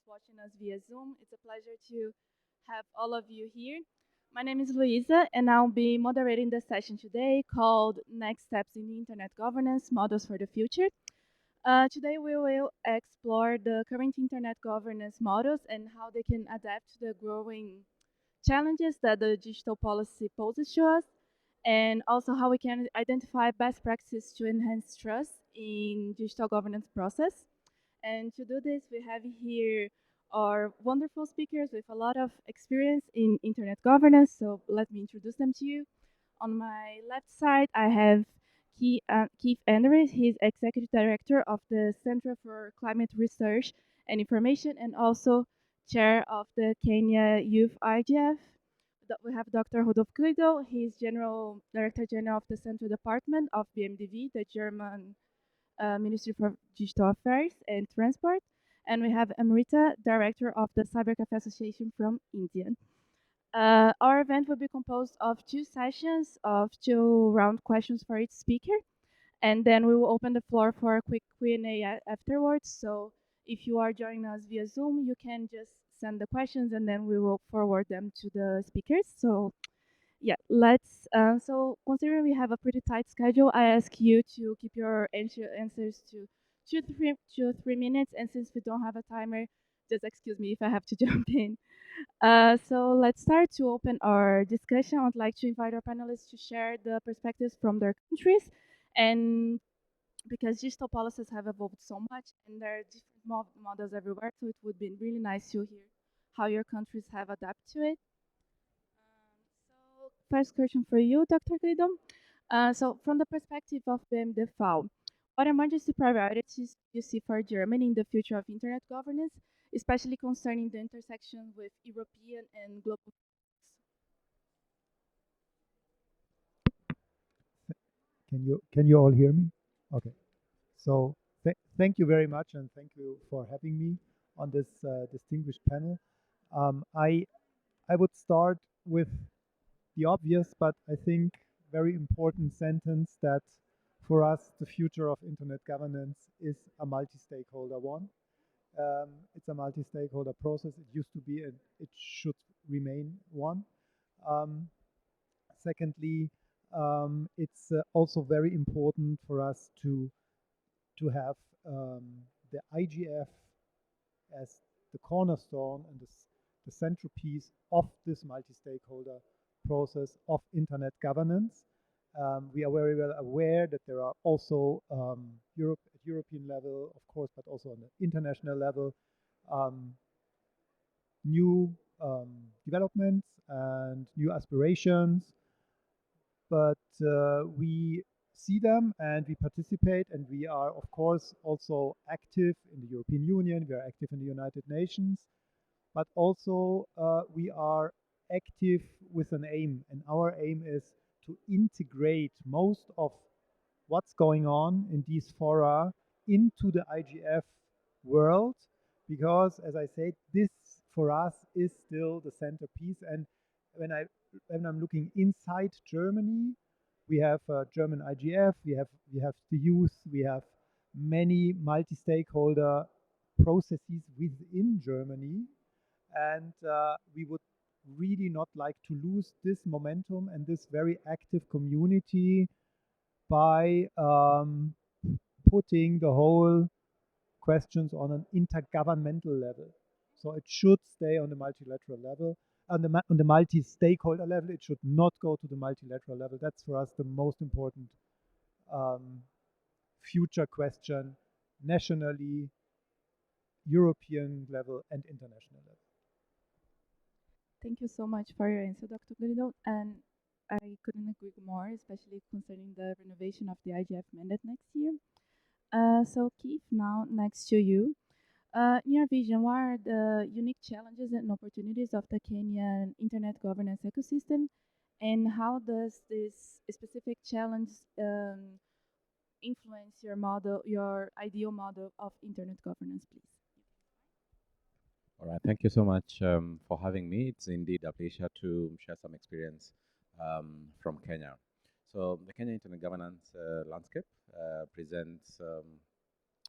watching us via Zoom. It's a pleasure to have all of you here. My name is Luisa, and I'll be moderating the session today called Next Steps in Internet Governance Models for the Future. Today, we will explore the current internet governance models and how they can adapt to the growing challenges that the digital policy poses to us, and also how we can identify best practices to enhance trust in digital governance process. And to do this, we have here our wonderful speakers with a lot of experience in internet governance. So let me introduce them to you. On my left side, I have Keith Andrews. He's Executive Director of the Center for Climate Research and Information and also Chair of the Kenya Youth IGF. We have Dr. Rodolfo Guido. He's General Director General of the Central Department of BMDV, the German Ministry for Digital Affairs and Transport. And we have Amrita, Director of the Cybercafe Association from India. Our event will be composed of two sessions of two round questions for each speaker, and then we will open the floor for a quick Q&A afterwards. So if you are joining us via Zoom, you can just send the questions, and then we will forward them to the speakers. So yeah, let's. So considering we have a pretty tight schedule, I ask you to keep your answers to 2 to 3 minutes. And since we don't have a timer, just excuse me if I have to jump in. So let's start to open our discussion. I would like to invite our panelists to share the perspectives from their countries, and because digital policies have evolved so much and there are different models everywhere, so it would be really nice to hear how your countries have adapted to it. So first question for you, Dr. Guido. So from the perspective of BMDFAO, what emergency priorities do you see for Germany in the future of internet governance, especially concerning the intersection with European and global? Can you all hear me? Okay. So thank you very much, and thank you for having me on this distinguished panel. I would start with the obvious, but I think very important sentence that for us the future of internet governance is a multi-stakeholder one. It's a multi-stakeholder process. It used to be, and it should remain one. Um, Secondly, it's also very important for us to have the IGF as the cornerstone and the centerpiece of this multi-stakeholder process of internet governance. We are very well aware that there are also at European level, of course, but also on the international level, um, new developments and new aspirations, but we see them and we participate, and we are, of course, also active in the European Union, we are active in the United Nations, but also we are active with an aim, and our aim is to integrate most of what's going on in these fora into the IGF world, because, as I said, this for us is still the centerpiece. And when I when I'm looking inside Germany, we have German IGF, we have the youth, we have many multi-stakeholder processes within Germany, and we would really not like to lose this momentum and this very active community by putting the whole questions on an intergovernmental level. So it should stay on the multilateral level, on the multi-stakeholder level. It should not go to the multilateral level. That's for us the most important um, future question, nationally, European level, and international level. Thank you so much for your answer, Dr. Guido. And I couldn't agree more, especially concerning the renovation of the IGF mandate next year. So Keith, now next to you. In your vision, what are the unique challenges and opportunities of the Kenyan internet governance ecosystem, and how does this specific challenge influence your model, your ideal model of internet governance, please? All right, thank you so much for having me. It's indeed a pleasure to share some experience from Kenya. So the Kenya internet governance landscape presents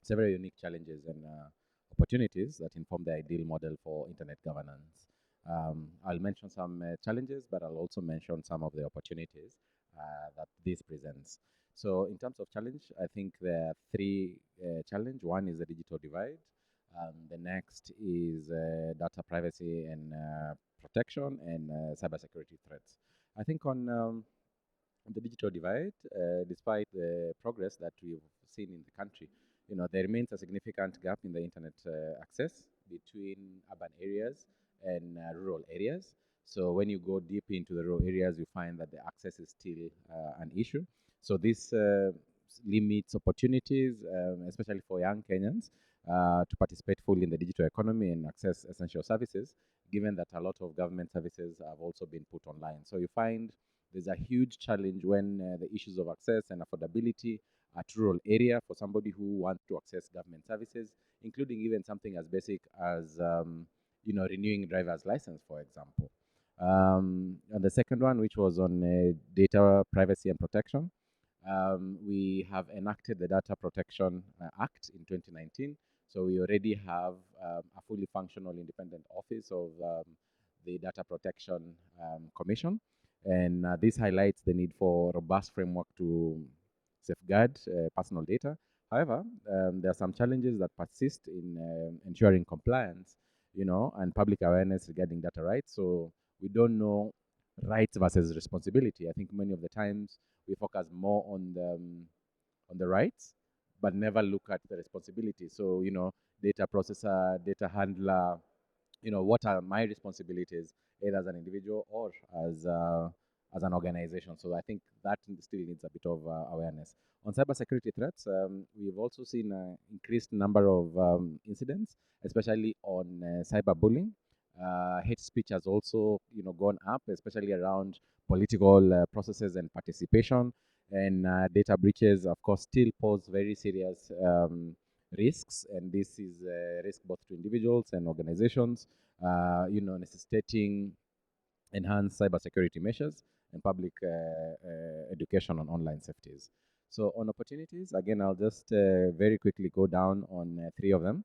several unique challenges and opportunities that inform the ideal model for internet governance. I'll mention some challenges, but I'll also mention some of the opportunities that this presents. So, in terms of challenge, I think there are three challenges. One is the digital divide. The next is data privacy and protection and cybersecurity threats. I think on the digital divide, despite the progress that we've seen in the country, there remains a significant gap in the internet access between urban areas and rural areas. So when you go deep into the rural areas, you find that the access is still an issue. So this limits opportunities, especially for young Kenyans, to participate fully in the digital economy and access essential services, given that a lot of government services have also been put online. So you find there's a huge challenge when the issues of access and affordability at rural area for somebody who wants to access government services, including even something as basic as renewing driver's license, for example. And the second one, which was on data privacy and protection, we have enacted the Data Protection Act in 2019. So we already have a fully functional independent office of the Data Protection Commission. And this highlights the need for robust framework to safeguard personal data. However, there are some challenges that persist in ensuring compliance, and public awareness regarding data rights. So we don't know rights versus responsibility. I think many of the times we focus more on the rights, but never look at the responsibility. So data processor, data handler, what are my responsibilities, either as an individual or as an organization. So I think that still needs a bit of awareness. On cybersecurity threats, we've also seen an increased number of incidents, especially on cyberbullying. Hate speech has also, gone up, especially around political processes and participation. And data breaches, of course, still pose very serious risks, and this is a risk both to individuals and organizations, necessitating enhanced cybersecurity measures and public education on online safeties. So on opportunities, again, I'll just very quickly go down on three of them.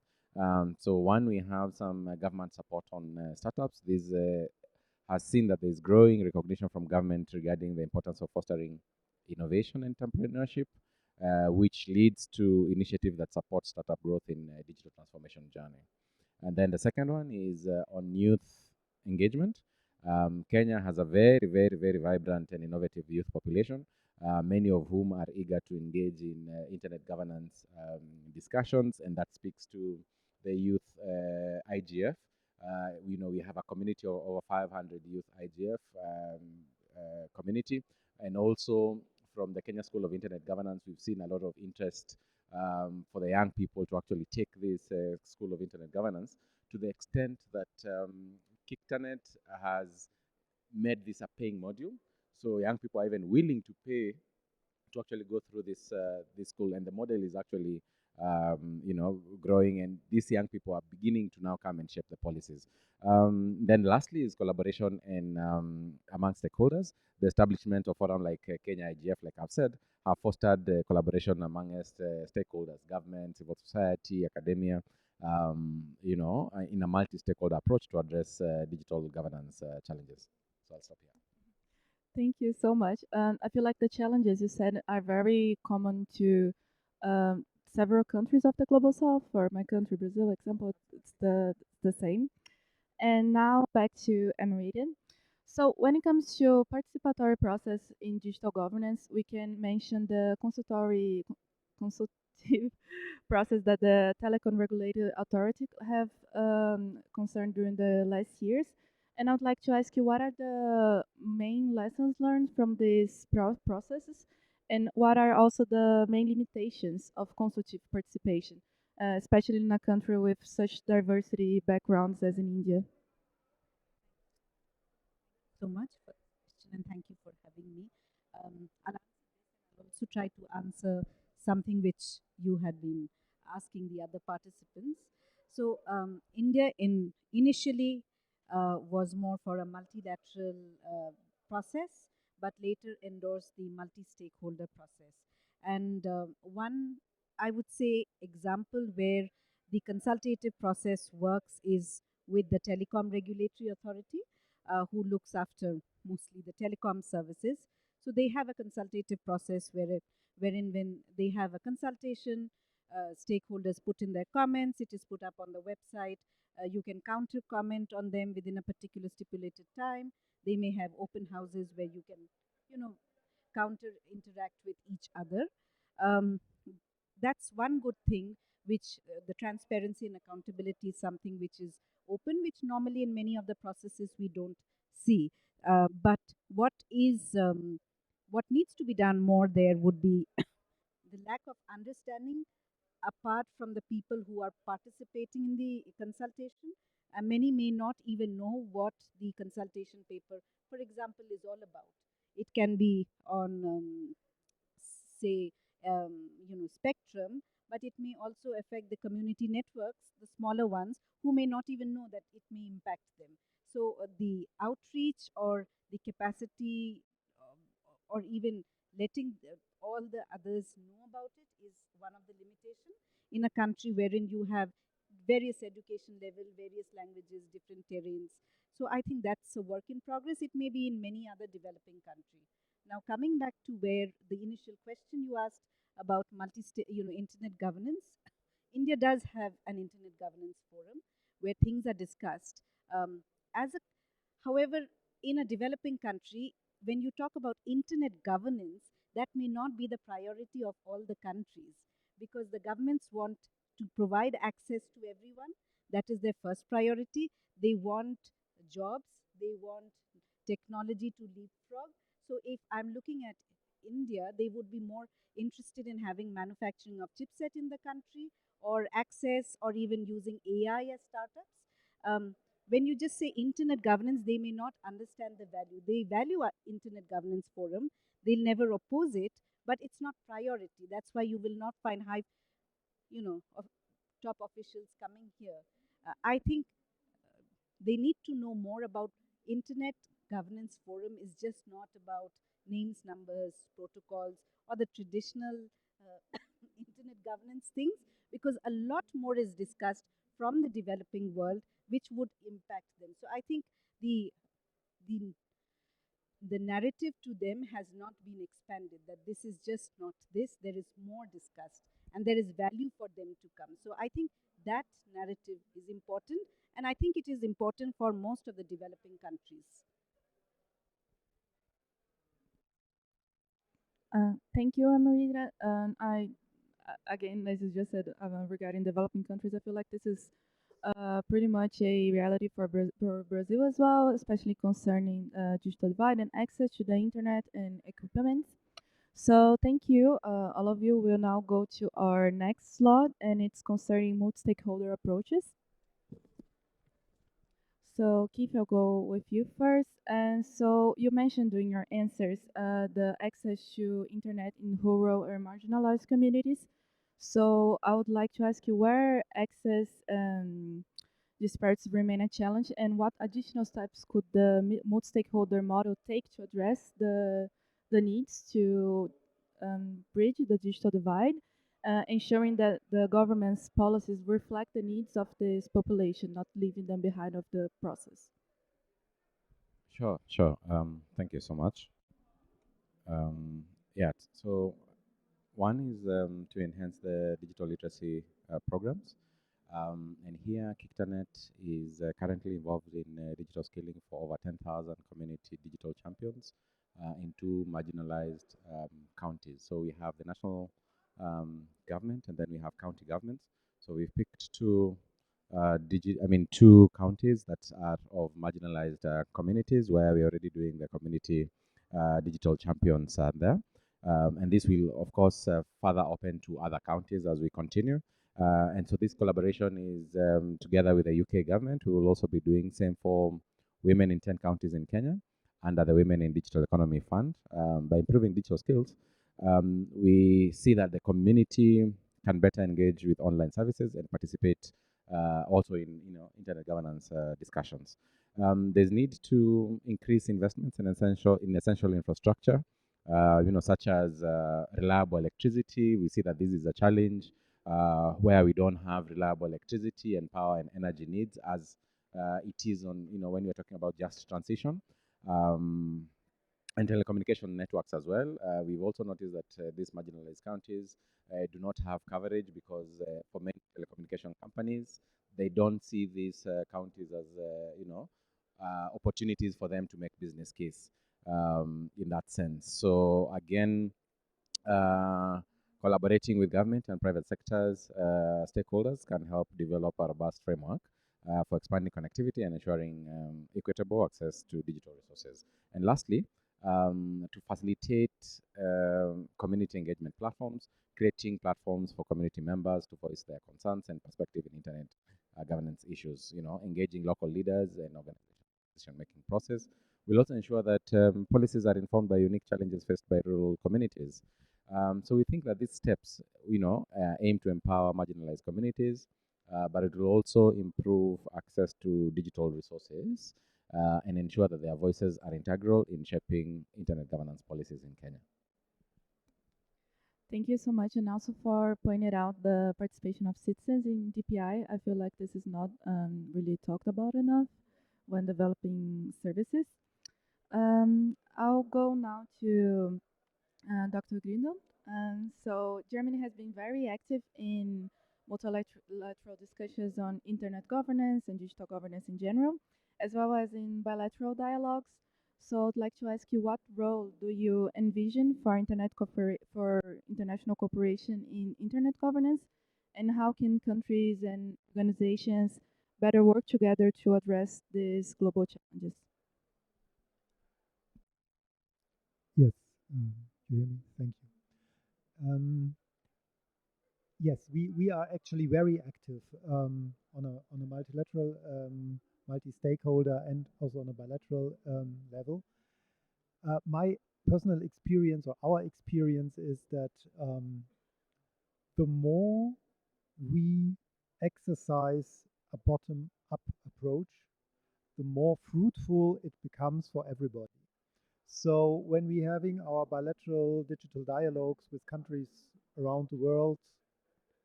So one, we have some government support on startups. This has seen that there's growing recognition from government regarding the importance of fostering innovation and entrepreneurship, which leads to initiatives that support startup growth in digital transformation journey. And then the second one is on youth engagement. Kenya has a very, very, very vibrant and innovative youth population, many of whom are eager to engage in internet governance discussions, and that speaks to the youth IGF. We have a community of over 500 youth IGF community, and also from the Kenya School of Internet Governance, we've seen a lot of interest for the young people to actually take this School of Internet Governance, to the extent that Kiktanet has made this a paying module. So young people are even willing to pay to actually go through this school, and the model is actually growing, and these young people are beginning to now come and shape the policies. Then lastly is collaboration and among stakeholders. The establishment of forum like Kenya IGF, like I've said, have fostered collaboration amongst stakeholders, government, civil society, academia, in a multi-stakeholder approach to address digital governance challenges. So I'll stop here. Thank you so much. I feel like the challenges you said are very common to several countries of the global south. For my country, Brazil, example, it's the same. And now back to Emeridian. So when it comes to participatory process in digital governance, we can mention the consultative process that the Telecom Regulatory Authority have concerned during the last years. And I would like to ask you, what are the main lessons learned from these processes, and what are also the main limitations of consultative participation, especially in a country with such diversity backgrounds as in India? So much for the question, and thank you for having me. I'll also try to answer something which you had been asking the other participants. So India initially was more for a multilateral process, but later endorsed the multi-stakeholder process. And one, I would say, example where the consultative process works is with the Telecom Regulatory Authority, who looks after mostly the telecom services. So they have a consultative process wherein when they have a consultation, stakeholders put in their comments, it is put up on the website. You can counter comment on them within a particular stipulated time. They may have open houses where you can, you know, counter interact with each other. Um, that's one good thing, which the transparency and accountability is something which is open, which normally in many of the processes we don't see. But what is what needs to be done more there would be the lack of understanding apart from the people who are participating in the consultation. Many may not even know what the consultation paper, for example, is all about. It can be on, say, spectrum, but it may also affect the community networks, the smaller ones, who may not even know that it may impact them. So the outreach or the capacity, or even letting all the others know about it is one of the limitations in a country wherein you have various education level, various languages, different terrains. So I think that's a work in progress. It may be in many other developing countries. Now coming back to where the initial question you asked about internet governance, India does have an internet governance forum where things are discussed. Um, as a However, in a developing country, when you talk about internet governance, that may not be the priority of all the countries because the governments want to provide access to everyone. That is their first priority. They want jobs, they want technology to leapfrog. So, if I'm looking at India, they would be more interested in having manufacturing of chipset in the country or access or even using AI as startups. When you just say internet governance, they may not understand the value. They value our internet governance forum. They'll never oppose it, but it's not priority. That's why you will not find high, of top officials coming here. I think they need to know more about internet governance forum is just not about names, numbers, protocols, or the traditional internet governance things, because a lot more is discussed from the developing world which would impact them. So I think the the the narrative to them has not been expanded, that this is just not this, there is more discussed and there is value for them to come. So I think that narrative is important, and I think it is important for most of the developing countries. Thank you, Amarita. Again, as you just said, regarding developing countries, I feel like this is pretty much a reality for Brazil as well, especially concerning digital divide and access to the internet and equipment. So thank you, all of you. We'll now go to our next slot, and it's concerning multi-stakeholder approaches. So Keith, I'll go with you first. And so you mentioned during your answers the access to internet in rural or marginalized communities. So I would like to ask you where access disparities remain a challenge, and what additional steps could the multi-stakeholder model take to address the needs to bridge the digital divide, ensuring that the government's policies reflect the needs of this population, not leaving them behind of the process. Sure, sure. Thank you so much. Yeah, so one is to enhance the digital literacy programs. And here, Kiktanet is currently involved in digital skilling for over 10,000 community digital champions in two marginalized counties. So we have the national government, and then we have county governments. So we've picked two counties that are of marginalized communities where we're already doing the community digital champions there. And this will, of course, further open to other counties as we continue. And so this collaboration is together with the UK government. We will also be doing same for women in 10 counties in Kenya under the Women in Digital Economy Fund. By improving digital skills, we see that the community can better engage with online services and participate also in internet governance discussions. There's need to increase investments in essential infrastructure, such as reliable electricity. We see that this is a challenge where we don't have reliable electricity and power and energy needs as it is on, when we're talking about just transition. Um, and telecommunication networks as well. We've also noticed that these marginalized counties do not have coverage because for many telecommunication companies, they don't see these counties as, opportunities for them to make business case in that sense. So again, uh, collaborating with government and private sectors stakeholders can help develop a robust framework for expanding connectivity and ensuring equitable access to digital resources. And lastly, to facilitate community engagement platforms, creating platforms for community members to voice their concerns and perspective in internet governance issues, engaging local leaders and organizations decision-making process will also ensure that policies are informed by unique challenges faced by rural communities. So we think that these steps, aim to empower marginalized communities, but it will also improve access to digital resources and ensure that their voices are integral in shaping internet governance policies in Kenya. Thank you so much, and also for pointing out the participation of citizens in DPI. I feel like this is not really talked about enough when developing services. I'll go now to Dr. Grindel. So Germany has been very active in multilateral discussions on internet governance and digital governance in general, as well as in bilateral dialogues. So I'd like to ask you, what role do you envision for international cooperation in internet governance, and how can countries and organizations better work together to address these global challenges? Yes, you hear me? Thank you. Yes, we are actually very active on a multilateral, multi-stakeholder, and also on a bilateral level. My personal experience or our experience is that the more we exercise a bottom-up approach, the more fruitful it becomes for everybody. So when we're having our bilateral digital dialogues with countries around the world,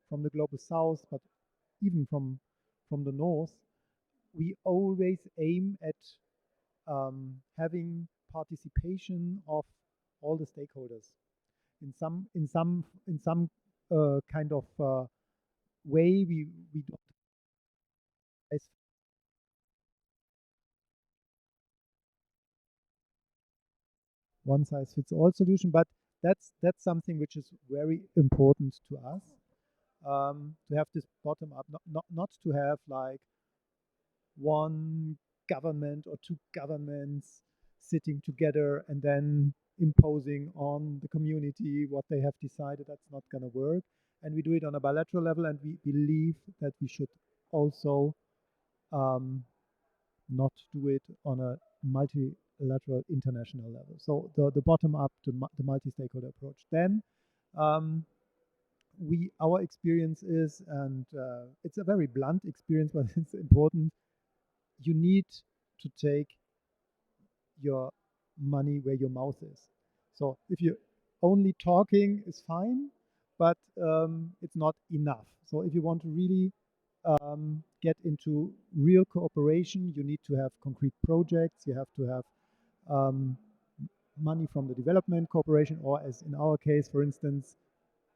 from the global south, but even from the north, we always aim at having participation of all the stakeholders in some kind of way. We don't as one size fits all solution, but that's something which is very important to us, to have this bottom up, not to have like one government or two governments sitting together and then imposing on the community what they have decided. That's not going to work. And we do it on a bilateral level, and we believe that we should also um, not do it on a multilateral international level. So the bottom up, the multi-stakeholder approach. Then our experience is, and it's a very blunt experience, but it's important. You need to take your money where your mouth is. So if you're only talking is fine, but it's not enough. So if you want to really get into real cooperation, you need to have concrete projects. You have to have um, money from the development corporation, or as in our case, for instance,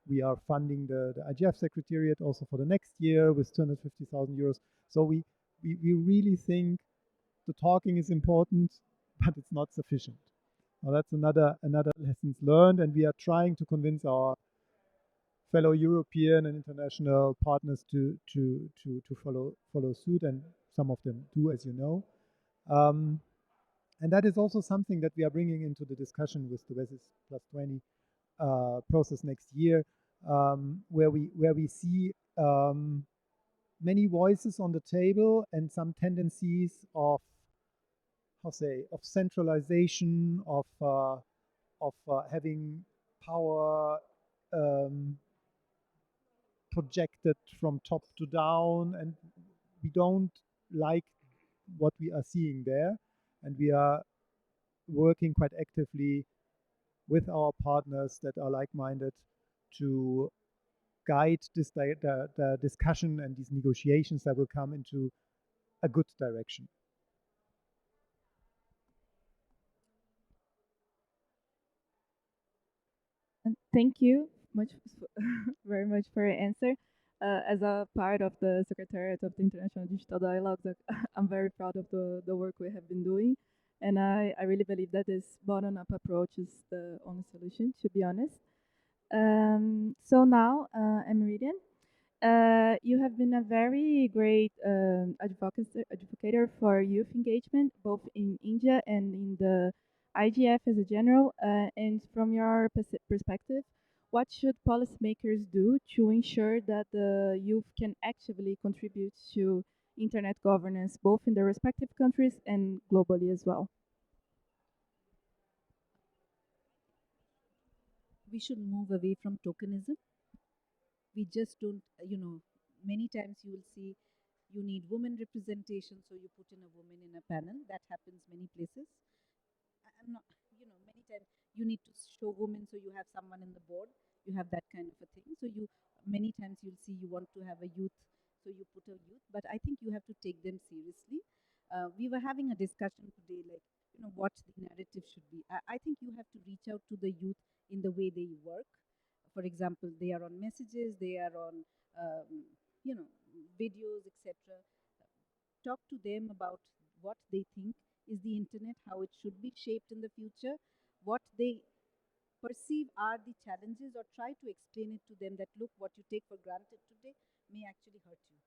we are funding the IGF Secretariat also for the next year with 250,000 euros. So we really think the talking is important, but it's not sufficient. Now that's another lessons learned, and we are trying to convince our fellow European and international partners to follow suit, and some of them do, as you know. And that is also something that we are bringing into the discussion with the WESIS Plus 20 process next year, where we see many voices on the table and some tendencies of centralization, of having power projected from top to down, and we don't like what we are seeing there, and we are working quite actively with our partners that are like-minded to guide the discussion and these negotiations that will come into a good direction. And thank you very much for your answer. As a part of the Secretariat of the International Digital Dialogues, I'm very proud of the work we have been doing. And I really believe that this bottom-up approach is the only solution, to be honest. So now, Meridian, you have been a very great advocator for youth engagement, both in India and in the IGF as a general. And from your perspective, what should policymakers do to ensure that the youth can actively contribute to internet governance, both in their respective countries and globally as well? We should move away from tokenism. We just don't, many times you will see you need women representation, so you put in a woman in a panel. That happens many places. I'm not, many times you need to show women, so you have someone in the board. You have that kind of a thing. So many times you'll see you want to have a youth, so you put a youth. But I think you have to take them seriously. We were having a discussion today, like, what the narrative should be. I think you have to reach out to the youth in the way they work. For example, they are on messages, they are on, you know, videos, etc. Talk to them about what they think is the internet, how it should be shaped in the future, what they perceive are the challenges, or try to explain it to them that, look, what you take for granted today may actually hurt you.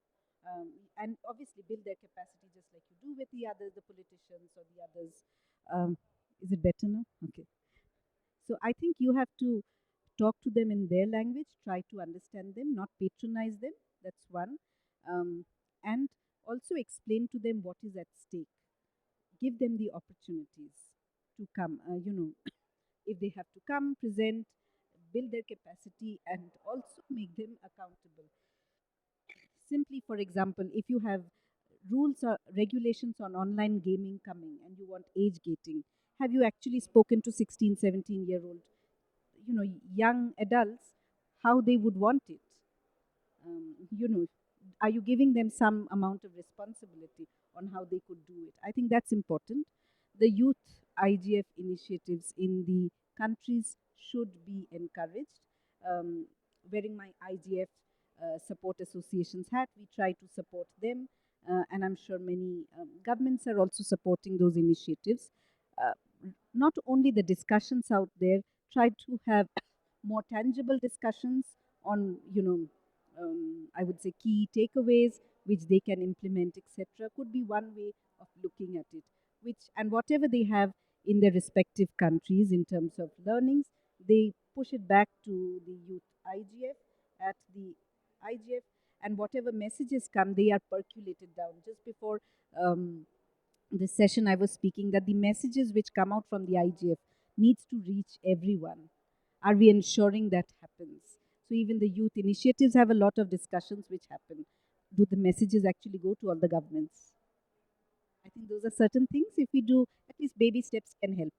And obviously build their capacity just like you do with the others, the politicians or the others. Is it better now? Okay. So I think you have to talk to them in their language, try to understand them, not patronize them. That's one. And also explain to them what is at stake. Give them the opportunities to come, if they have to come, present, build their capacity, and also make them accountable. Simply, for example, if you have rules or regulations on online gaming coming and you want age gating, have you actually spoken to 16, 17-year-old, young adults, how they would want it? You know, are you giving them some amount of responsibility on how they could do it? I think that's important. The youth IGF initiatives in the countries should be encouraged. Wearing my IGF support associations hat, we try to support them, and I'm sure many governments are also supporting those initiatives. Uh, Not only the discussions out there, try to have more tangible discussions on, I would say key takeaways which they can implement, etc. Could be one way of looking at it. Which, and whatever they have in their respective countries in terms of learnings, they push it back to the youth IGF at the IGF, and whatever messages come, they are percolated down. Just before this session, I was speaking that the messages which come out from the IGF needs to reach everyone. Are we ensuring that happens? So even the youth initiatives have a lot of discussions which happen. Do the messages actually go to all the governments? I think those are certain things. If we do, at least baby steps can help.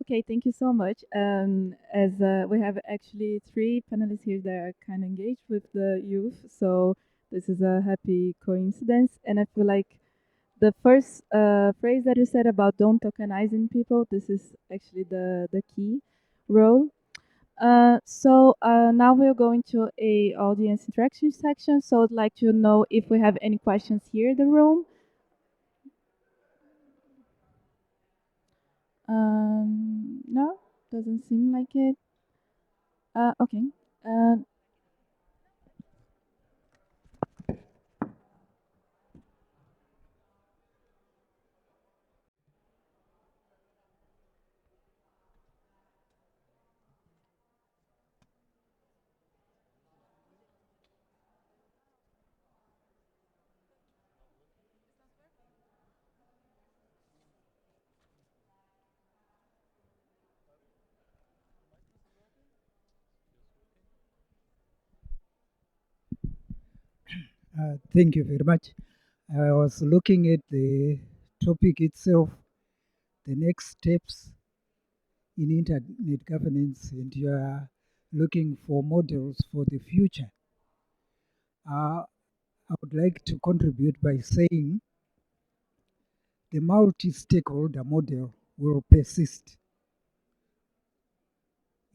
Okay, thank you so much. As we have actually three panelists here that are kind of engaged with the youth, so this is a happy coincidence. And I feel like the first phrase that you said about don't tokenizing people, this is actually the key role. So now we're going to a audience interaction section. So I'd like to know if we have any questions here in the room. No, doesn't seem like it. Okay. Uh, Thank you very much. I was looking at the topic itself, the next steps in internet governance and you are looking for models for the future, I would like to contribute by saying the multi-stakeholder model will persist.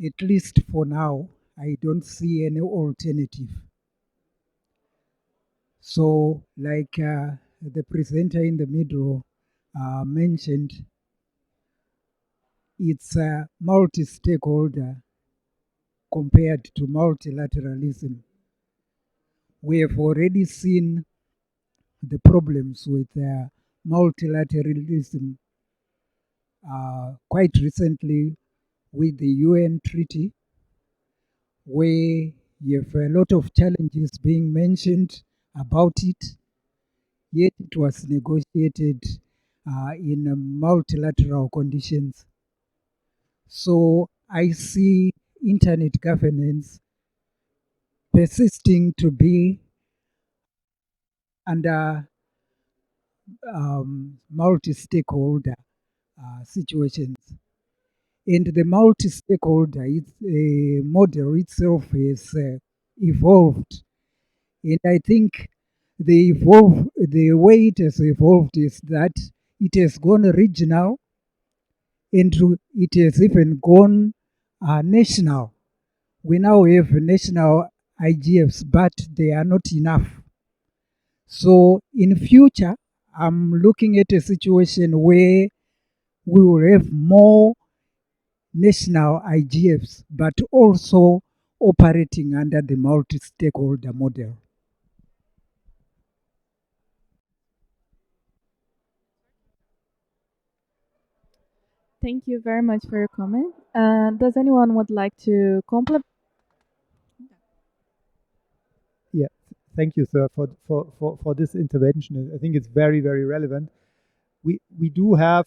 At least for now, I don't see any alternative. So, like the presenter in the middle mentioned, it's a multi-stakeholder compared to multilateralism. We have already seen the problems with multilateralism quite recently with the UN treaty, where you have a lot of challenges being mentioned about it, yet it was negotiated in multilateral conditions. So I see internet governance persisting to be under multi-stakeholder situations. And the multi-stakeholder model itself has evolved. And I think the way it has evolved is that it has gone regional and it has even gone national. We now have national IGFs, but they are not enough. So in future, I'm looking at a situation where we will have more national IGFs, but also operating under the multi-stakeholder model. Thank you very much for your comment. Does anyone would like to complement? Yeah, thank you, sir, for this intervention. I think it's very, very relevant. We do have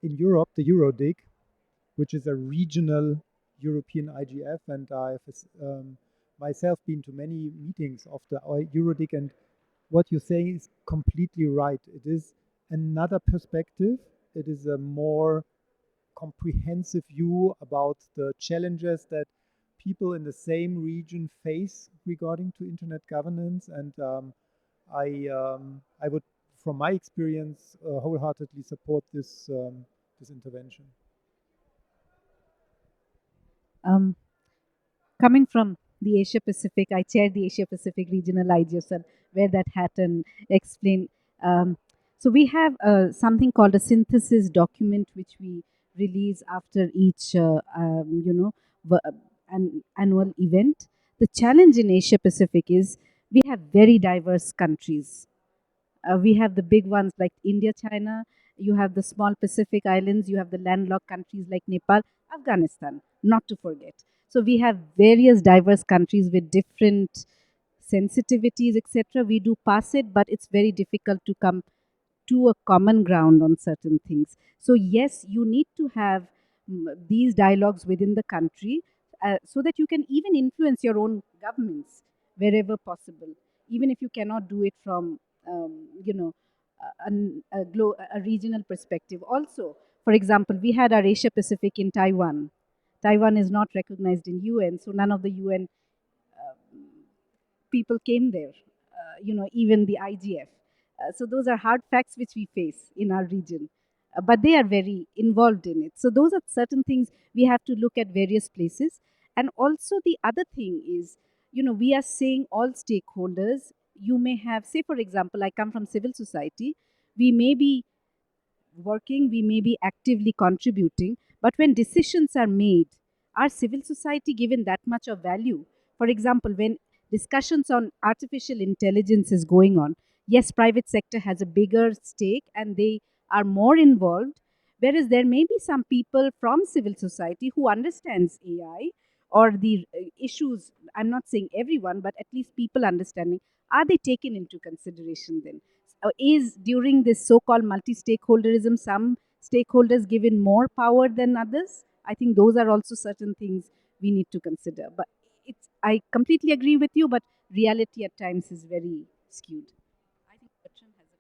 in Europe the Eurodig, which is a regional European IGF, and I've myself been to many meetings of the Eurodig, and what you're saying is completely right. It is another perspective. It is a more comprehensive view about the challenges that people in the same region face regarding to internet governance. And I would, from my experience, wholeheartedly support this intervention. Um, Coming from the Asia Pacific, I chair the Asia Pacific Regional IGF, and wear that hat and explain. Um, so we have something called a synthesis document, which we release after each, an annual event. The challenge in Asia Pacific is we have very diverse countries. We have the big ones like India, China. You have the small Pacific islands. You have the landlocked countries like Nepal, Afghanistan, not to forget. So we have various diverse countries with different sensitivities, etc. We do pass it, but it's very difficult to come to a common ground on certain things. So yes, you need to have these dialogues within the country so that you can even influence your own governments wherever possible, even if you cannot do it from you know a regional perspective. Also, for example, we had our Asia Pacific in Taiwan. Taiwan is not recognized in UN, so none of the UN people came there, even the IGF. So those are hard facts which we face in our region, but they are very involved in it. So those are certain things we have to look at various places. And also the other thing is, we are saying all stakeholders. You may have, say, for example, I come from civil society. We may be working, we may be actively contributing, but when decisions are made, are civil society given that much of value? For example, when discussions on artificial intelligence is going on, yes, private sector has a bigger stake and they are more involved, whereas there may be some people from civil society who understands AI or the issues. I'm not saying everyone, but at least people understanding. Are they taken into consideration then? Is during this so-called multi-stakeholderism, some stakeholders given more power than others? I think those are also certain things we need to consider. But I completely agree with you, but reality at times is very skewed. I think Bertrand has a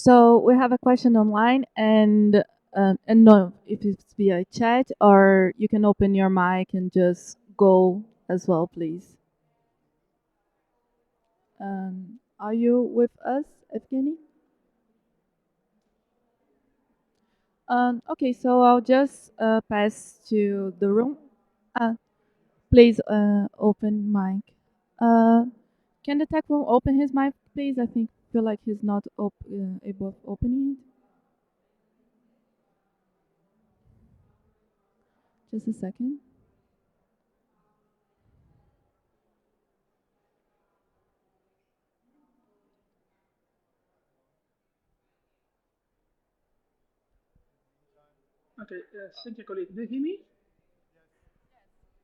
So we have a question online, and no, if it's via chat or you can open your mic and just go as well, please. Are you with us, Evgeny? Okay, so I'll just pass to the room. Uh, please open mic. Uh, can the tech room open his mic, please? I feel like he's not able of opening it. Just a second. Okay, thank you, colleague. Do you hear me?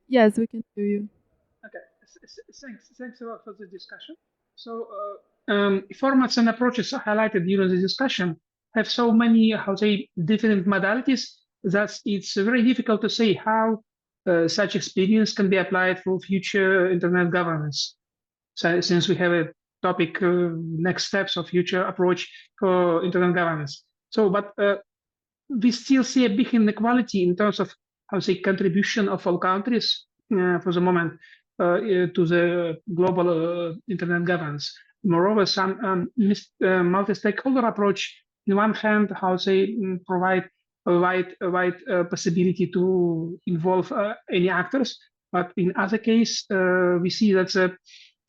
Yes, we can hear you. Okay, thanks a lot for the discussion. So, formats and approaches highlighted during the discussion have so many, how to say, different modalities that it's very difficult to say how such experience can be applied for future internet governance. So, since we have a topic, next steps of future approach for internet governance. So, but we still see a big inequality in terms of how say contribution of all countries for the moment to the global internet governance. Moreover, some multi-stakeholder approach, in one hand, how say provide a wide possibility to involve any actors, but in other case, we see that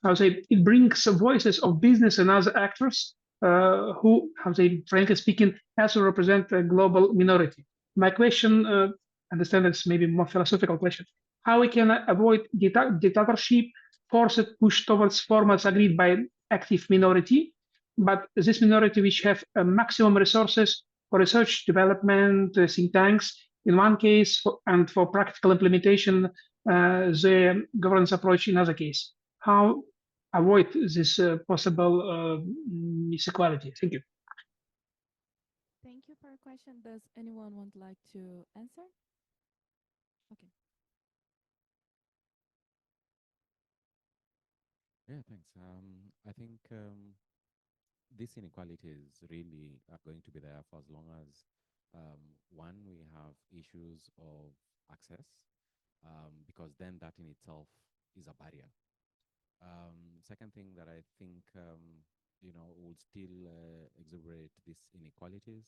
how say it brings voices of business and other actors who, how say, frankly speaking, also represent a global minority. My question, understand it's maybe more philosophical question, how we can avoid dictatorship, forced push towards formats agreed by active minority, but this minority which have maximum resources for research, development, think tanks, in one case, and for practical implementation, the governance approach in other case. How avoid this possible inequality? Thank you. Thank you for your question. Does anyone would like to answer? Okay. Yeah, thanks. I think these inequalities really are going to be there for as long as one, we have issues of access, because then that in itself is a barrier. Second thing that I think would still exuberate these inequalities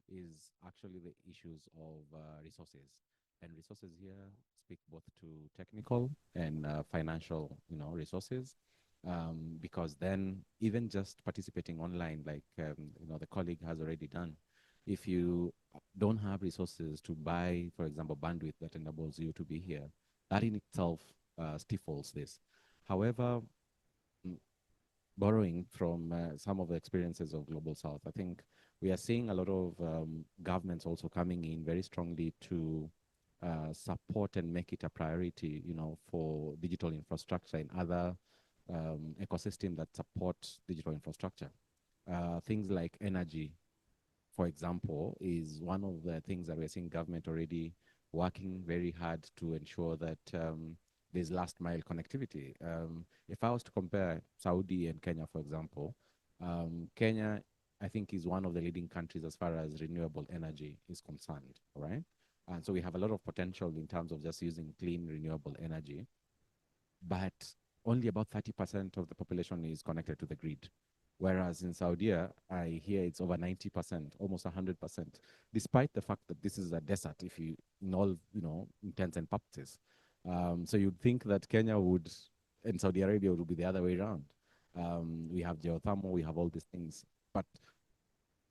is actually the issues of resources, and resources here speak both to technical and financial, resources. Because then even just participating online, like the colleague has already done, if you don't have resources to buy, for example, bandwidth that enables you to be here, that in itself stifles this. However, borrowing from some of the experiences of Global South, I think we are seeing a lot of governments also coming in very strongly to support and make it a priority, for digital infrastructure and other ecosystem that support digital infrastructure. Things like energy, for example, is one of the things that we're seeing government already working very hard to ensure that there's last mile connectivity. If I was to compare Saudi and Kenya, for example, Kenya, I think, is one of the leading countries as far as renewable energy is concerned, right? And so we have a lot of potential in terms of just using clean renewable energy, but only about 30% of the population is connected to the grid. Whereas in Saudi, I hear it's over 90%, almost 100%, despite the fact that this is a desert, if you, in all, intents and purposes. So you'd think that Kenya would, and Saudi Arabia would be the other way around. We have geothermal, we have all these things, but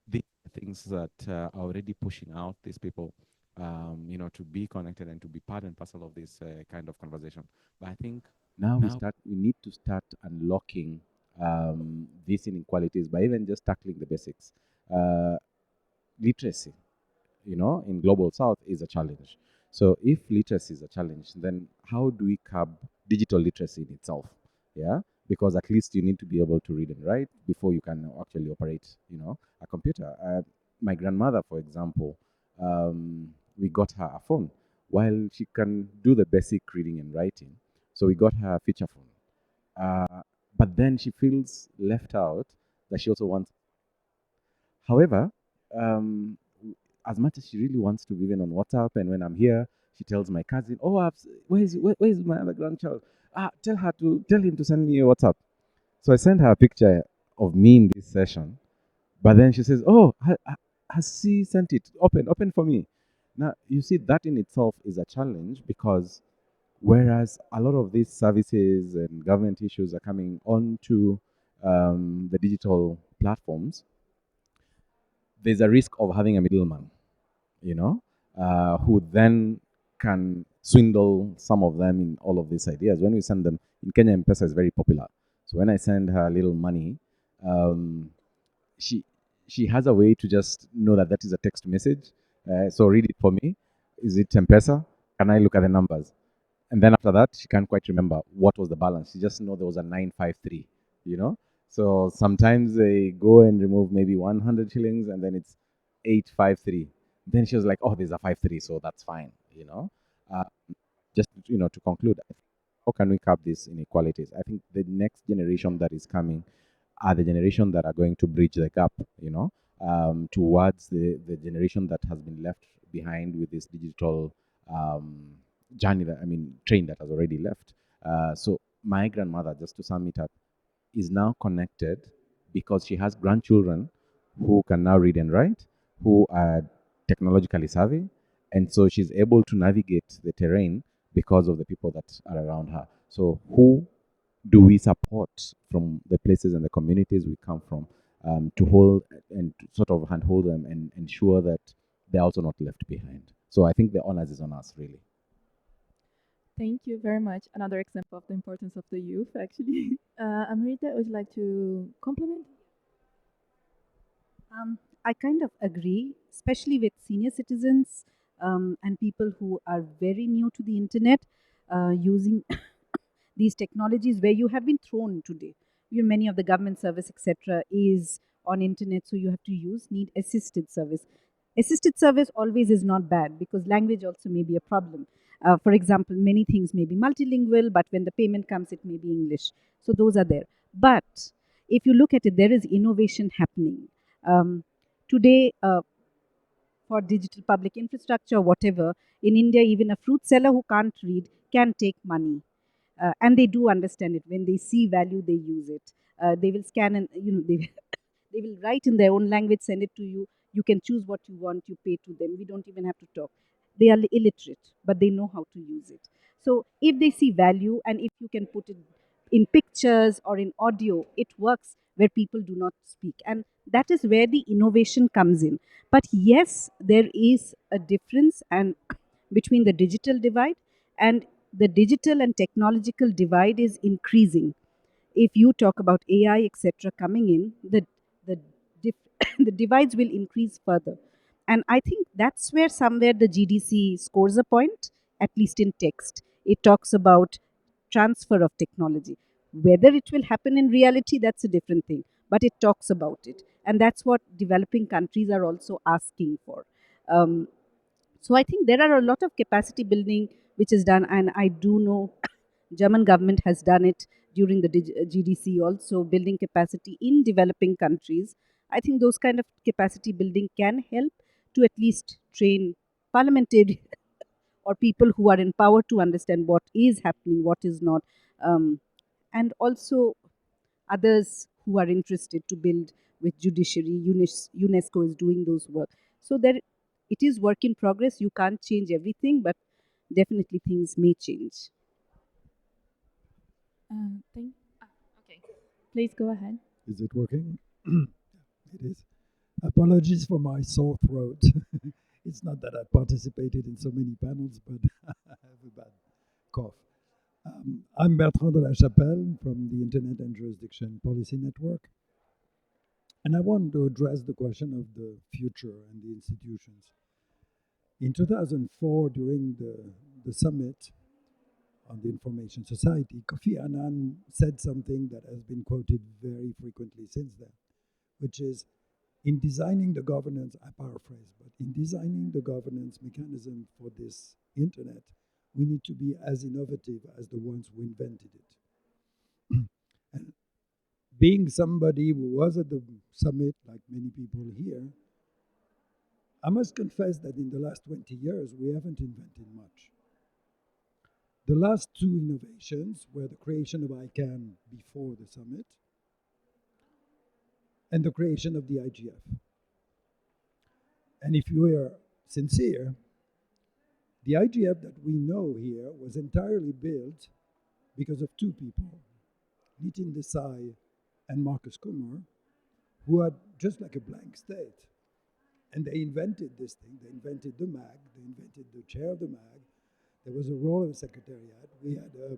the things that are already pushing out these people, to be connected and to be part and parcel of this kind of conversation. But I think now we need to start unlocking these inequalities by even just tackling the basics. Literacy, in Global South is a challenge. So if literacy is a challenge, then how do we curb digital literacy in itself? Yeah, because at least you need to be able to read and write before you can actually operate, a computer. My grandmother, for example, we got her a phone. While she can do the basic reading and writing, so we got her a feature phone. But then she feels left out, that she also wants However, um, as much as she really wants to be even on WhatsApp, and when I'm here, she tells my cousin, "Oh, where's my other grandchild? Tell him to send me a WhatsApp." So I sent her a picture of me in this session, but then she says, "Oh, has she sent it? Open for me." Now you see that in itself is a challenge because whereas a lot of these services and government issues are coming onto the digital platforms, there's a risk of having a middleman, you know, who then can swindle some of them in all of these ideas. When we send them, in Kenya, M-Pesa is very popular. So when I send her a little money, um, she she has a way to just know that that is a text message. So read it for me. Is it M-Pesa? Can I look at the numbers? And then after that, she can't quite remember what was the balance. She just know there was a 953, you know? So sometimes they go and remove maybe 100 shillings and then it's 853. Then she was like, oh, there's a 53, so that's fine, you know? Uh, just, to conclude, how can we curb these inequalities? I think the next generation that is coming are the generation that are going to bridge the gap, towards the generation that has been left behind with this digital um, journey train that has already left. So my grandmother, just to sum it up, is now connected because she has grandchildren who can now read and write, who are technologically savvy, and so she's able to navigate the terrain because of the people that are around her. So who do we support from the places and the communities we come from, to hold and to sort of handhold them and ensure that they're also not left behind? So I think the onus is on us, really. Thank you very much. Another example of the importance of the youth, actually. Amrita, would you like to compliment? I kind of agree, especially with senior citizens and people who are very new to the internet, using these technologies where you have been thrown today. Many of the government service, etc., is on internet, so you have to need assisted service. Assisted service always is not bad because language also may be a problem. For example, many things may be multilingual, but when the payment comes, it may be English. So those are there. But if you look at it, there is innovation happening. Today, for digital public infrastructure, whatever, in India, even a fruit seller who can't read can take money. And they do understand it. When they see value, they use it. They will scan and, they will write in their own language, send it to you. You can choose what you want, you pay to them. We don't even have to talk. They are illiterate, but they know how to use it. So if they see value and if you can put it in pictures or in audio, it works where people do not speak. And that is where the innovation comes in. But yes, there is a difference and between the digital divide, and the digital and technological divide is increasing. If you talk about AI, etc., coming in, the the divides will increase further. And I think that's where somewhere the GDC scores a point, at least in text. It talks about transfer of technology. Whether it will happen in reality, that's a different thing. But it talks about it. And that's what developing countries are also asking for. Um, so I think there are a lot of capacity building which is done, and I do know German government has done it during the GDC also, building capacity in developing countries. I think those kind of capacity building can help to at least train parliamentary or people who are in power to understand what is happening, what is not, and also others who are interested to build with judiciary. UNESCO is doing those work. So there, it is work in progress. You can't change everything, but definitely things may change. Thank. Okay. Please go ahead. Is it working? It is. Apologies for my sore throat. It's not that I participated in so many panels, but I have a bad cough. I'm Bertrand de la Chapelle from the Internet and Jurisdiction Policy Network. And I want to address the question of the future and the institutions. In 2004, during the summit on the Information Society, Kofi Annan said something that has been quoted very frequently since then, which is, in designing the governance, I paraphrase, but in designing the governance mechanism for this internet, we need to be as innovative as the ones who invented it. And being somebody who was at the summit, like many people here, I must confess that in the last 20 years, we haven't invented much. The last two innovations were the creation of ICANN before the summit and the creation of the IGF. And if you are sincere, the IGF that we know here was entirely built because of two people, Nitin Desai and Marcus Kumar, who had just like a blank state. And they invented this thing. They invented the MAG. They invented the chair of the MAG. There was a role of a secretariat. We had a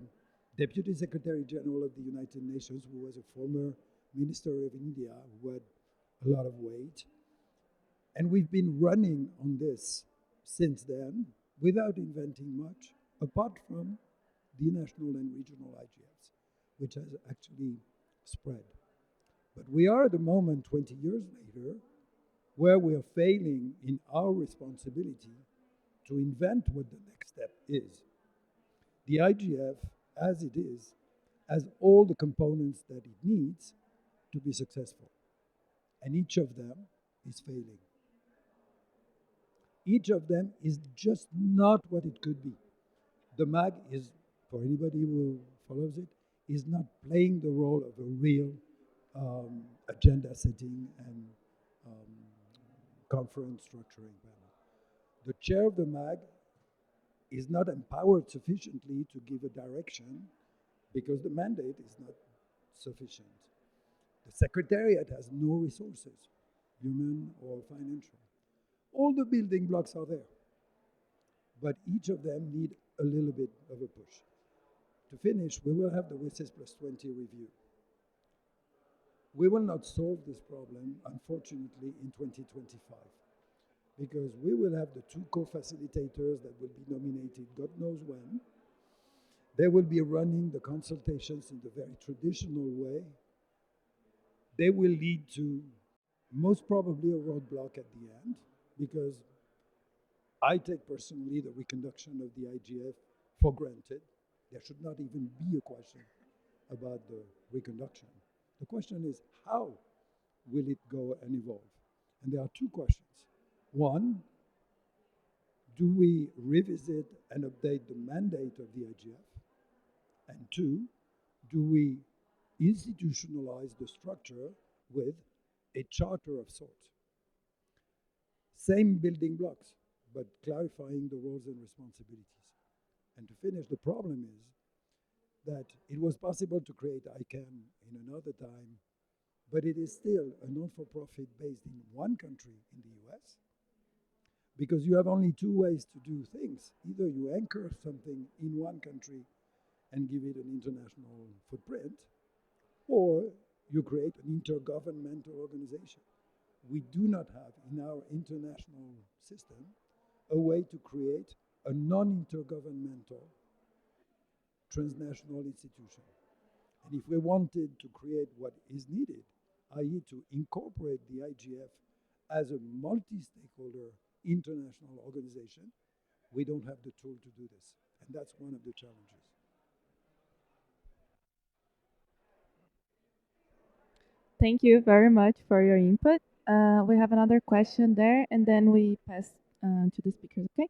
Deputy Secretary General of the United Nations who was a former Minister of India who had a lot of weight. And we've been running on this since then without inventing much, apart from the national and regional IGFs, which has actually spread. But we are at the moment, 20 years later, where we are failing in our responsibility to invent what the next step is. The IGF, as it is, has all the components that it needs to be successful. And each of them is failing. Each of them is just not what it could be. The MAG is, for anybody who follows it, is not playing the role of a real agenda setting and conference structuring panel. The chair of the MAG is not empowered sufficiently to give a direction because the mandate is not sufficient. The secretariat has no resources, human or financial. All the building blocks are there, but each of them need a little bit of a push. To finish, we will have the WSIS plus 20 review. We will not solve this problem, unfortunately, in 2025, because we will have the two co-facilitators that will be nominated God knows when. They will be running the consultations in the very traditional way. They will lead to most probably a roadblock at the end, because I take personally the reconduction of the IGF for granted. There should not even be a question about the reconduction. The question is, how will it go and evolve? And there are two questions. One, do we revisit and update the mandate of the IGF? And two, do we institutionalize the structure with a charter of sorts? Same building blocks, but clarifying the roles and responsibilities. And to finish, the problem is that it was possible to create ICANN in another time, but it is still a non-for-profit based in one country in the US, because you have only two ways to do things. Either you anchor something in one country and give it an international footprint, or you create an intergovernmental organization. We do not have in our international system a way to create a non-intergovernmental transnational institution. And if we wanted to create what is needed, i.e. to incorporate the IGF as a multi-stakeholder international organization, we don't have the tool to do this. And that's one of the challenges. Thank you very much for your input. We have another question there, and then we pass to the speakers, okay?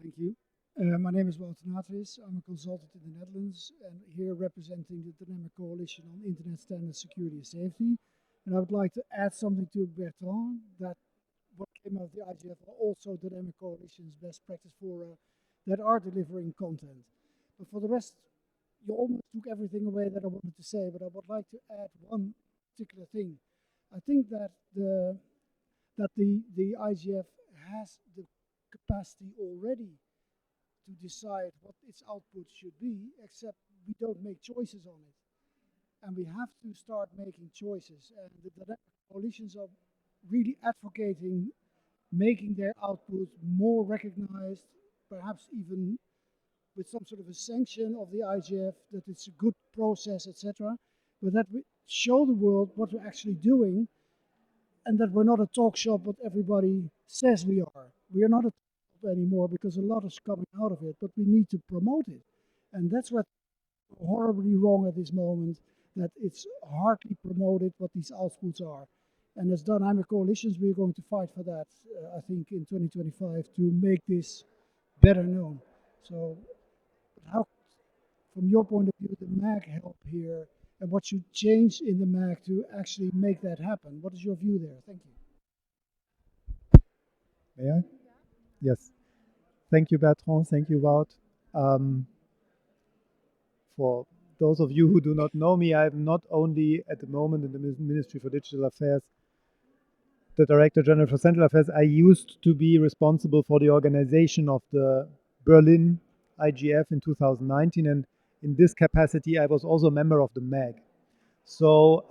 Thank you. My name is Walter Natris. I'm a consultant in the Netherlands and here representing the Dynamic Coalition on Internet Standards, Security and Safety. And I would like to add something to Bertrand, that what came out of the IGF are also Dynamic Coalition's best practice fora that are delivering content. But for the rest, you almost took everything away that I wanted to say, but I would like to add one particular thing. I think that the IGF has the capacity already to decide what its output should be, except we don't make choices on it. And we have to start making choices. And the coalitions are really advocating making their output more recognized, perhaps even with some sort of a sanction of the IGF, that it's a good process, etc. But that we show the world what we're actually doing, and that we're not a talk shop what everybody says we are. We are not a talk shop anymore because a lot is coming out of it, but we need to promote it. And that's what horribly wrong at this moment that it's hardly promoted what these outputs are. And as dynamic coalitions, we're going to fight for that, I think, in 2025 to make this better known. So, how, from your point of view, the MAG help here, and what should change in the MAG to actually make that happen? What is your view there? Thank you. May I? Yes. Thank you, Bertrand. Thank you, Wout. For those of you who do not know me, I'm not only at the moment in the Ministry for Digital Affairs the Director General for Central Affairs. I used to be responsible for the organization of the Berlin IGF in 2019, and in this capacity, I was also a member of the MAG. So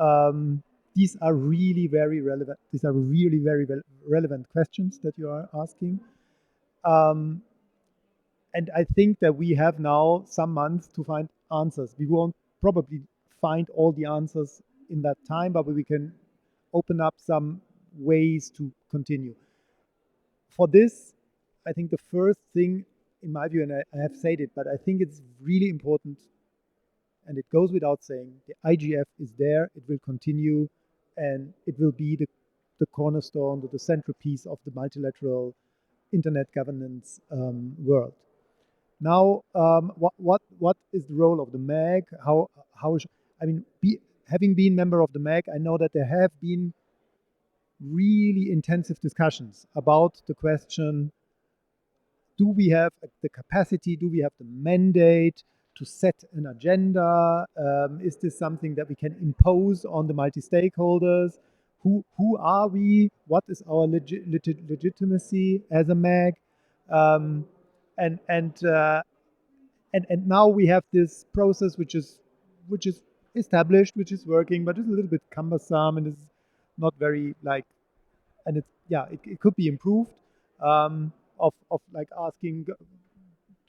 these are really very relevant. These are really very relevant questions that you are asking. And I think that we have now some months to find answers. We won't probably find all the answers in that time, but we can open up some ways to continue. For this, I think the first thing, in my view, and I have said it, but I think it's really important, and it goes without saying, the IGF is there, it will continue, and it will be the cornerstone, the centerpiece of the multilateral internet governance world. Now, what is the role of the MAG? I mean, having been member of the MAG, I know that there have been really intensive discussions about the question: do we have the capacity? Do we have the mandate to set an agenda? Is this something that we can impose on the multi-stakeholders? Who are we? What is our legitimacy as a MAG? Um, and and uh, and now we have this process which is established, which is working, but it's a little bit cumbersome and it's not very like, and it's, yeah, it could be improved, of like asking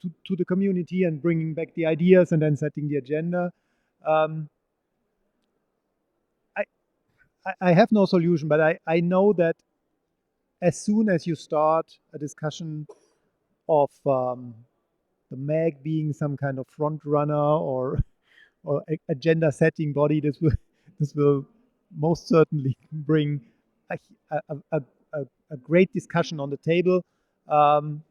to the community and bringing back the ideas and then setting the agenda. um, I, I have no solution, but I know that as soon as you start a discussion of the MAG being some kind of front runner or agenda setting body, this will most certainly bring a, a, a great discussion on the table, um,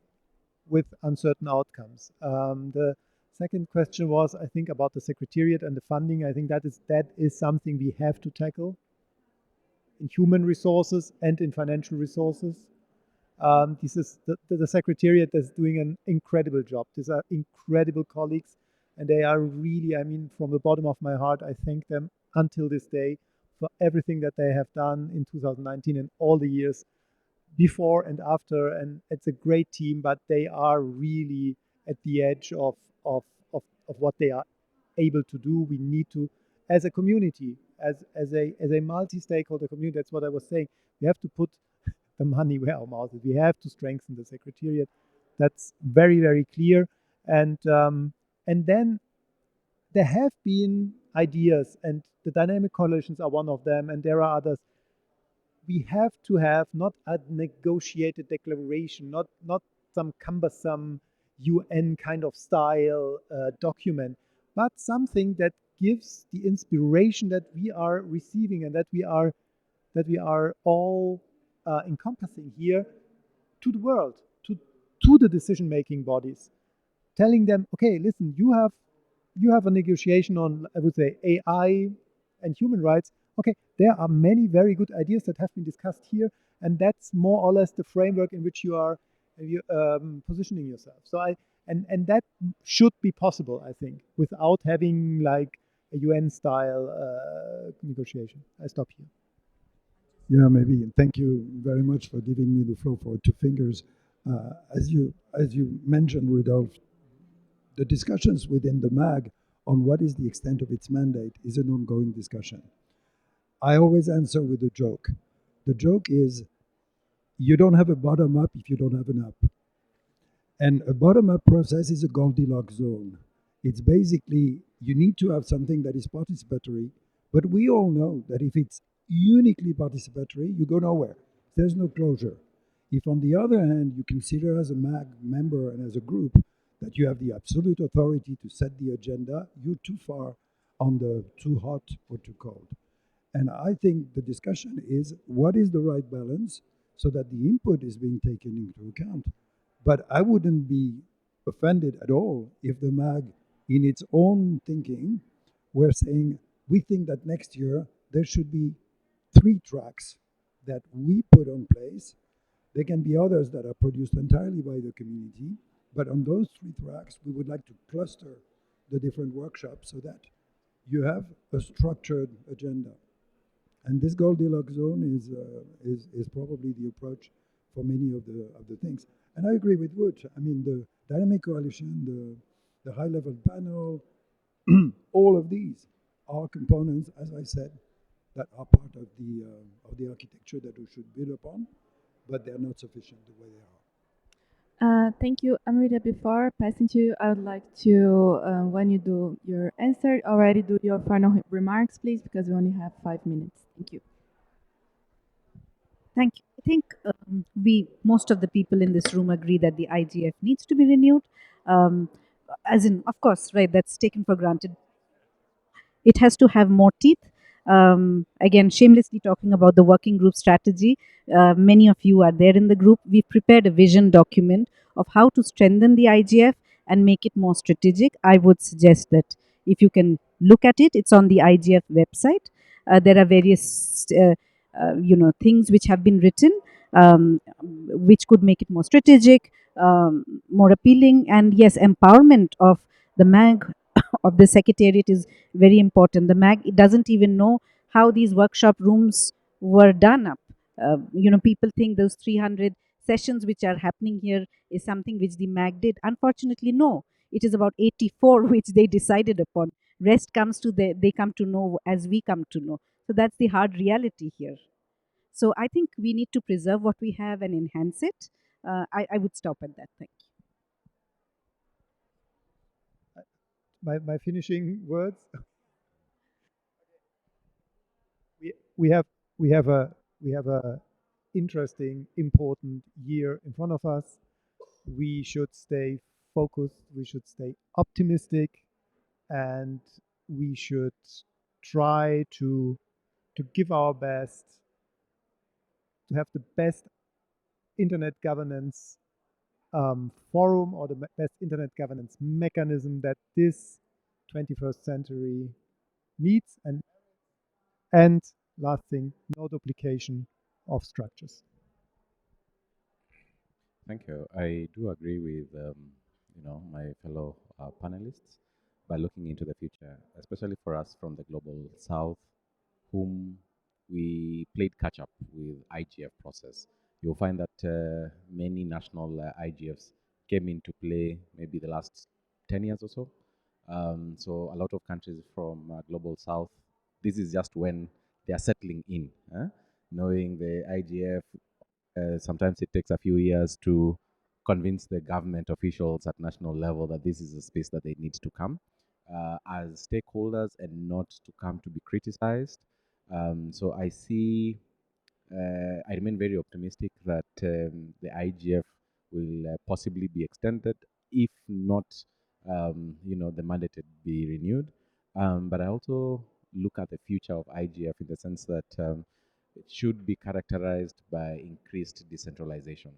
with uncertain outcomes. The second question was, I think, about the secretariat and the funding. I think that is something we have to tackle in human resources and in financial resources. This is the secretariat that's doing an incredible job. These are incredible colleagues, and they are really, I mean, from the bottom of my heart, I thank them until this day for everything that they have done in 2019 and all the years before and after. And it's a great team, but they are really at the edge of, of what they are able to do. We need to, as a community, as a multi-stakeholder community, that's what I was saying, we have to put the money where our mouth is. We have to strengthen the secretariat. That's very, very clear. And then there have been ideas, and the dynamic coalitions are one of them, and there are others. We have to have not a negotiated declaration, not some cumbersome UN kind of style document, but something that gives the inspiration that we are receiving and that we are all encompassing here to the world, to the decision-making bodies, telling them, okay, listen, you have a negotiation on, I would say, AI and human rights. Okay, there are many very good ideas that have been discussed here, and that's more or less the framework in which you are positioning yourself. So and that should be possible, I think, without having like a UN style negotiation. I stop here. Yeah, maybe. Thank you very much for giving me the floor for 2 fingers. As you mentioned, Rudolf, the discussions within the MAG on what is the extent of its mandate is an ongoing discussion. I always answer with a joke. The joke is you don't have a bottom up if you don't have an up. And a bottom up process is a Goldilocks zone. It's basically you need to have something that is participatory, but we all know that if it's uniquely participatory, you go nowhere. There's no closure. If, on the other hand, you consider as a MAG member and as a group that you have the absolute authority to set the agenda, you're too far on the too hot or too cold. And I think the discussion is what is the right balance so that the input is being taken into account. But I wouldn't be offended at all if the MAG, in its own thinking, were saying, we think that next year there should be 3 tracks that we put on place. There can be others that are produced entirely by the community, but on those 3 tracks, we would like to cluster the different workshops so that you have a structured agenda. And this Goldilocks zone is probably the approach for many of the things. And I agree with Wood. I mean, the dynamic coalition, the high level panel, all of these are components, as I said, that are part of the architecture that we should build upon, but they're not sufficient the way they are. Thank you, Amrita. Before passing to you, I would like to, when you do your answer, already do your final remarks, please, because we only have 5 minutes. Thank you. Thank you. I think most of the people in this room agree that the IGF needs to be renewed. As in, of course, right, that's taken for granted. It has to have more teeth. Again, shamelessly talking about the working group strategy. Many of you are there in the group. We've prepared a vision document of how to strengthen the IGF and make it more strategic. I would suggest that if you can look at it, it's on the IGF website. There are various things which have been written, which could make it more strategic, more appealing, and yes, empowerment of the MAG of the secretariat is very important. The MAG, it doesn't even know how these workshop rooms were done up. People think those 300 sessions which are happening here is something which the MAG did. Unfortunately, no. It is about 84 which they decided upon. Rest comes to they come to know as we come to know. So that's the hard reality here. So I think we need to preserve what we have and enhance it. I would stop at that. Thank you. My finishing words. we have we have a we have a interesting, important year in front of us. We should stay focused. We should stay optimistic, and we should try to give our best to have the best internet governance forum or the best internet governance mechanism that this 21st century needs. And last thing, no duplication of structures. Thank you. I do agree with my fellow panelists by looking into the future, especially for us from the global south, whom we played catch up with IGF process. You'll find that many national IGFs came into play maybe the last 10 years or so. So a lot of countries from global south, this is just when they are settling in, knowing the IGF. Sometimes it takes a few years to convince the government officials at national level that this is a space that they need to come as stakeholders and not to come to be criticized. So I remain very optimistic that the IGF will possibly be extended, if not, the mandate be renewed. But I also look at the future of IGF in the sense that it should be characterized by increased decentralization.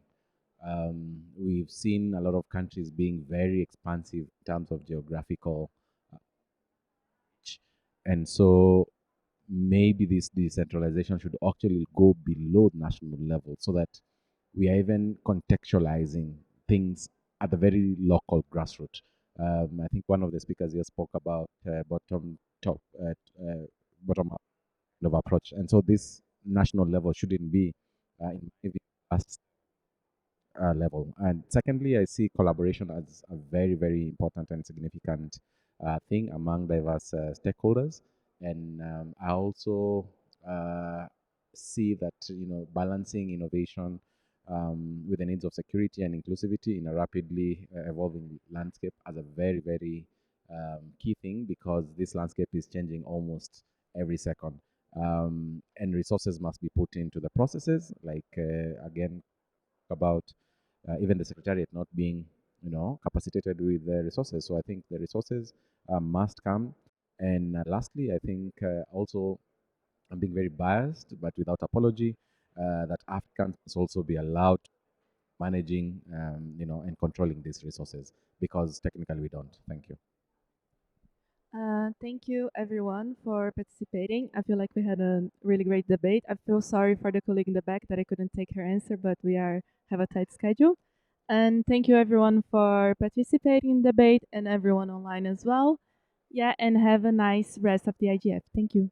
We've seen a lot of countries being very expansive in terms of geographical, and so maybe this decentralization should actually go below national level so that we are even contextualizing things at the very local grassroots. I think one of the speakers here spoke about bottom up of approach, and so this national level shouldn't be in my view, as level. And secondly, I see collaboration as a very, very important and significant thing among diverse stakeholders. And I also see that balancing innovation with the needs of security and inclusivity in a rapidly evolving landscape as a very, very key thing, because this landscape is changing almost every second. And resources must be put into the processes, like again about even the secretariat not being capacitated with the resources. So I think the resources must come. And lastly, I think also I'm being very biased, but without apology, that Africans must also be allowed managing, and controlling these resources because technically we don't. Thank you. Thank you everyone for participating. I feel like we had a really great debate. I feel sorry for the colleague in the back that I couldn't take her answer, but we have a tight schedule. And thank you everyone for participating in the debate and everyone online as well. Yeah, and have a nice rest of the IGF. Thank you.